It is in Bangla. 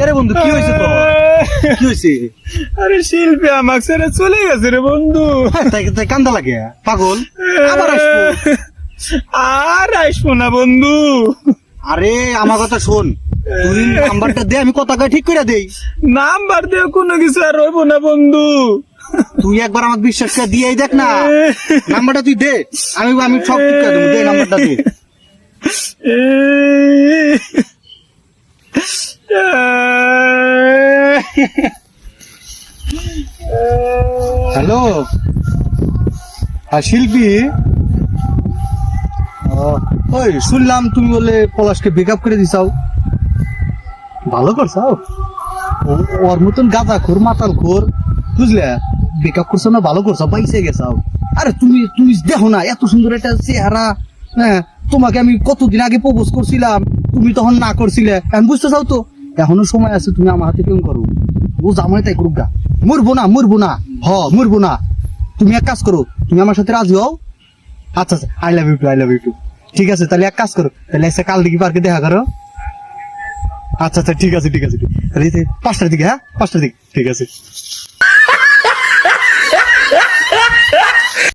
কেরে বন্ধু কি হয়েছে তো? কি হয়েছে? আরে শিল্পী আমাকে ছেড়ে চলে গেছে রে বন্ধু। তাই তাই কান্দা লাগে পাগল। আবার আসবো। আর আসবো না বন্ধু। আরে আমার কথা শোন, তুই নাম্বারটা দে, আমি কথা কয়ে ঠিক করে দেই। নাম্বার দিয়ে কোনো কিছু আর হইব না বন্ধু। তুই একবার আমাকে বিশ্বাস করে দিয়েই দেখ না। নাম্বারটা তুই দে, আমি আমি সব ঠিক করে দেবো। দে নাম্বারটা দে। হ্যালো, হ্যাঁ শিল্পী। ওই শুনলাম তুমি বলে পলাশকে ব্রেকআপ করে দিছাও। ভালো করছাও। ওর মতন গাঁজা খোর মাতাল খোর বুঝলে, ব্রেকআপ করছো না, ভালো করছো, পাইছে গেছাও। আরে তুমি তুমি দেখো না এত সুন্দর একটা চেহারা। হ্যাঁ, তোমাকে আমি কতদিন আগে প্রপোজ করছিলাম, তুমি তখন না করছিলে। আমি বুঝতে চাও তো, এখনো সময় আছে, তুমি আমার হাতে প্রেম করো। ও জামাই তাই করুক গা, মরবো না মরবো না, মরবো না। তুমি এক কাজ করো, তুমি আমার সাথে রাজি হও। আচ্ছা আচ্ছা, I love you too, I love you too. ঠিক আছে, তাহলে এক কাজ করো, তাহলে এসে কাল দিকে পার্কে দেখা করো। আচ্ছা আচ্ছা, ঠিক আছে ঠিক আছে, তাহলে 5টার দিকে। হ্যাঁ 5টার দিকে, ঠিক আছে।